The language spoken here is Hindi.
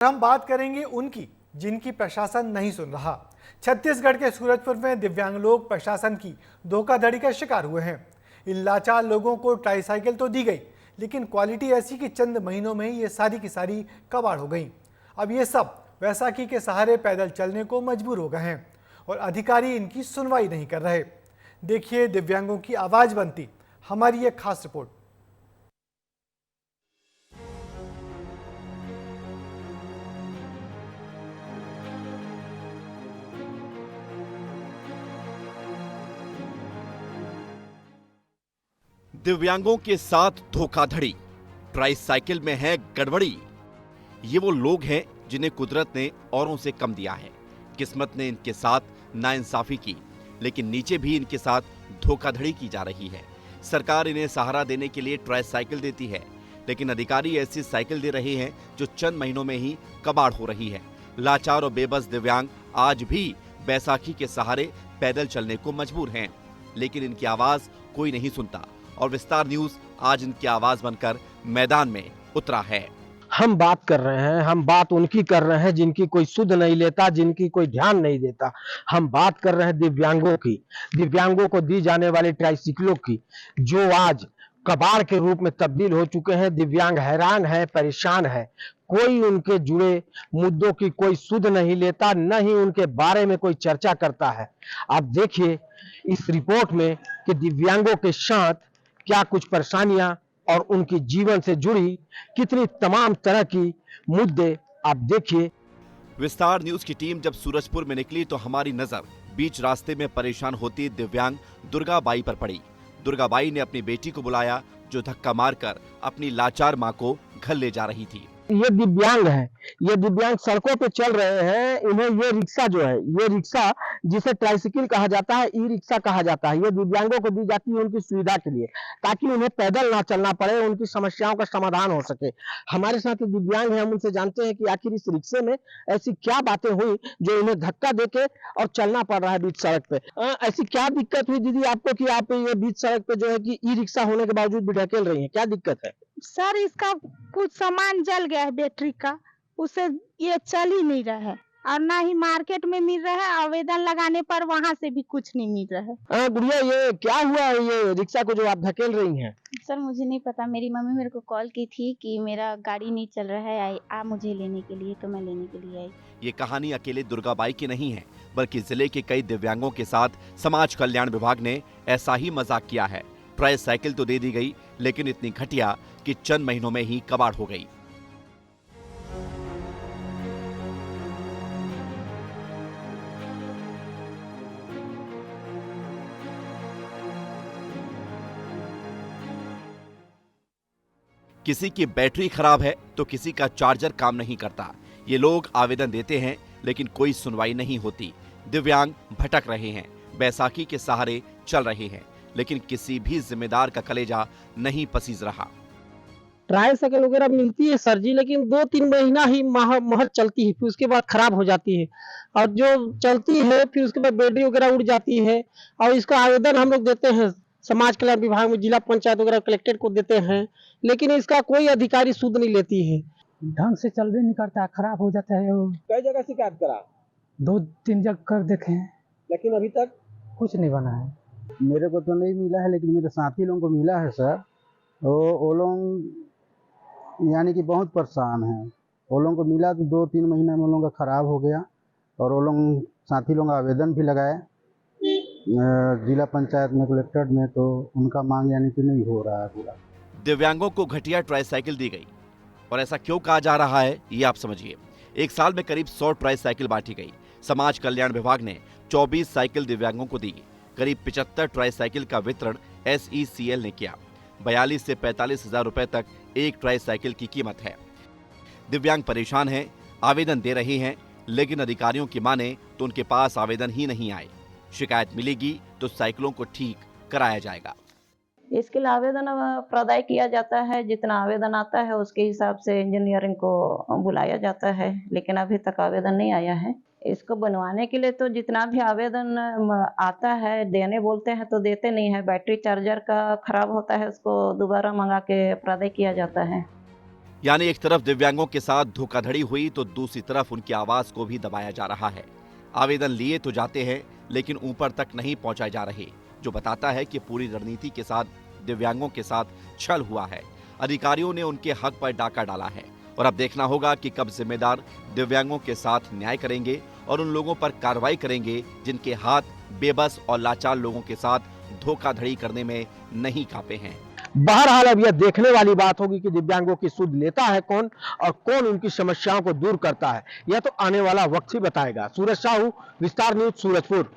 हम बात करेंगे उनकी जिनकी प्रशासन नहीं सुन रहा। छत्तीसगढ़ के सूरजपुर में दिव्यांग लोग प्रशासन की धोखाधड़ी का शिकार हुए हैं। इन लाचार लोगों को ट्राईसाइकिल तो दी गई, लेकिन क्वालिटी ऐसी कि चंद महीनों में ही ये सारी की सारी कबाड़ हो गई। अब ये सब वैसाखी के सहारे पैदल चलने को मजबूर हो गए हैं और अधिकारी इनकी सुनवाई नहीं कर रहे। देखिए दिव्यांगों की आवाज बनती हमारी एक खास रिपोर्ट। दिव्यांगों के साथ धोखाधड़ी, ट्राईसाइकिल में है गड़बड़ी। ये वो लोग हैं जिन्हें कुदरत ने औरों से कम दिया है। किस्मत ने इनके साथ नाइंसाफी की, लेकिन नीचे भी इनके साथ धोखाधड़ी की जा रही है। सरकार इन्हें सहारा देने के लिए ट्राईसाइकिल देती है, लेकिन अधिकारी ऐसी साइकिल दे रहे हैं जो चंद महीनों में ही कबाड़ हो रही है। लाचार और बेबस दिव्यांग आज भी बैसाखी के सहारे पैदल चलने को मजबूर हैं, लेकिन इनकी आवाज कोई नहीं सुनता और विस्तार न्यूज आज इनकी आवाज बनकर मैदान में उतरा है। हम बात कर रहे हैं, हम बात उनकी कर रहे हैं जिनकी कोई सुध नहीं लेता, जिनकी कोई ध्यान नहीं देता। हम बात कर रहे हैं दिव्यांगों की, दिव्यांगों को दी जाने वाली ट्राईसाइकिलों की, जो आज कबाड़ के रूप में तब्दील हो चुके हैं। दिव्यांग हैरान है, परेशान है। कोई उनके जुड़े मुद्दों की कोई सुध नहीं लेता, न ही उनके बारे में कोई चर्चा करता है। आप देखिए इस रिपोर्ट में कि दिव्यांगों के साथ क्या कुछ परेशानियां और उनकी जीवन से जुड़ी कितनी तमाम तरह की मुद्दे आप देखिए। विस्तार न्यूज की टीम जब सूरजपुर में निकली तो हमारी नजर बीच रास्ते में परेशान होती दिव्यांग दुर्गाबाई पर पड़ी। दुर्गाबाई ने अपनी बेटी को बुलाया, जो धक्का मारकर अपनी लाचार मां को घर ले जा रही थी। ये दिव्यांग है, ये दिव्यांग सड़कों पे चल रहे हैं। इन्हें ये रिक्शा जो है, ये रिक्शा जिसे ट्राईसाइकिल कहा जाता है, ई रिक्शा कहा जाता है, ये दिव्यांगों को दी जाती है उनकी सुविधा के लिए, ताकि उन्हें पैदल ना चलना पड़े, उनकी समस्याओं का समाधान हो सके। हमारे साथ दिव्यांग है, हम उनसे जानते हैं कि आखिर इस रिक्शे में ऐसी क्या बातें हुई जो इन्हें धक्का देके और चलना पड़ रहा है बीच सड़क पे। ऐसी क्या दिक्कत हुई दीदी आपको कि आप ये बीच सड़क पे जो है कि ई रिक्शा होने के बावजूद भी ढकेल रही है? क्या दिक्कत है? सर इसका कुछ सामान जल गया है बैटरी का, उससे ये चल ही नहीं रहा है और ना ही मार्केट में मिल रहा है। आवेदन लगाने पर वहाँ से भी कुछ नहीं मिल रहा है। गुड़िया ये क्या हुआ है ये रिक्शा को जो आप धकेल रही हैं? सर मुझे नहीं पता, मेरी मम्मी मेरे को कॉल की थी कि मेरा गाड़ी नहीं चल रहा है, आ मुझे लेने के लिए, तो मैं लेने के लिए आई। ये कहानी अकेले दुर्गाबाई की नहीं है, बल्कि जिले के कई दिव्यांगों के साथ समाज कल्याण विभाग ने ऐसा ही मजाक किया है। ट्राईसाइकिल तो दे दी गई, लेकिन इतनी घटिया कि चंद महीनों में ही कबाड़ हो गई। किसी की बैटरी खराब है तो किसी का चार्जर काम नहीं करता। ये लोग आवेदन देते हैं, लेकिन कोई सुनवाई नहीं होती। दिव्यांग भटक रहे हैं, बैसाखी के सहारे चल रहे हैं, लेकिन किसी भी जिम्मेदार का कलेजा नहीं पसीज रहा। ट्राईसाइकिल वगैरह मिलती है सर जी, लेकिन 2-3 महीना ही महर चलती है, फिर उसके बाद खराब हो जाती है। और जो चलती है फिर उसके बाद बैटरी वगैरह उड़ जाती है। और इसका आवेदन हम लोग देते हैं समाज कल्याण विभाग में, जिला पंचायत वगैरह कलेक्टेड को देते हैं, लेकिन इसका कोई अधिकारी सुध नहीं लेती है। ढंग से चल भी नहीं करता, खराब हो जाता है। कई जगह शिकायत करा, 2-3 जगह कर देखे, लेकिन अभी तक कुछ नहीं बना है। मेरे को तो नहीं मिला है, लेकिन मेरे साथी लोगों को मिला है सर। वो लोग यानी कि बहुत परेशान हैं। वो लोगों को मिला तो 2-3 महीना में वो लोगों का खराब हो गया, और वो लोग साथी लोग आवेदन भी लगाए जिला पंचायत में, कलेक्टर में, तो उनका मांग यानी कि नहीं हो रहा है पूरा। दिव्यांगों को घटिया ट्राईसाइकिल दी गई, और ऐसा क्यों कहा जा रहा है ये आप समझिए। एक साल में करीब 100 ट्राईसाइकिल बांटी गई। समाज कल्याण विभाग ने 24 साइकिल दिव्यांगों को दी। करीब 75 ट्राईसाइकिल का वितरण SECL ने किया। 42 से 45 हजार रुपए तक एक ट्राईसाइकिल की कीमत है। दिव्यांग परेशान हैं, आवेदन दे रहे हैं, लेकिन अधिकारियों की माने तो उनके पास आवेदन ही नहीं आए। शिकायत मिलेगी तो साइकिलों को ठीक कराया जाएगा। इसके लिए आवेदन प्रदाय किया जाता है, जितना आवेदन आता है उसके हिसाब से इंजीनियरिंग को बुलाया जाता है, लेकिन अभी तक आवेदन नहीं आया है। इसको बनवाने के लिए तो जितना भी आवेदन आता है, देने बोलते हैं तो देते नहीं है। बैटरी चार्जर का खराब होता है, उसको दोबारा मंगा के प्रदाय किया जाता है। यानी एक तरफ दिव्यांगों के साथ धोखाधड़ी हुई तो दूसरी तरफ उनकी आवाज को भी दबाया जा रहा है। आवेदन लिए तो जाते हैं लेकिन ऊपर तक नहीं पहुंचाए जा रहे, जो बताता है कि पूरी रणनीति के साथ दिव्यांगों के साथ छल हुआ है। अधिकारियों ने उनके हक पर डाका डाला है और अब देखना होगा कि कब जिम्मेदार दिव्यांगों के साथ न्याय करेंगे और उन लोगों पर कार्रवाई करेंगे जिनके हाथ बेबस और लाचार लोगों के साथ धोखाधड़ी करने में नहीं कांपे हैं। बहरहाल अब यह देखने वाली बात होगी कि दिव्यांगों की सुध लेता है कौन और कौन उनकी समस्याओं को दूर करता है। यह तो आने वाला वक्त ही बताएगा। सूरज साहू, विस्तार न्यूज, सूरजपुर।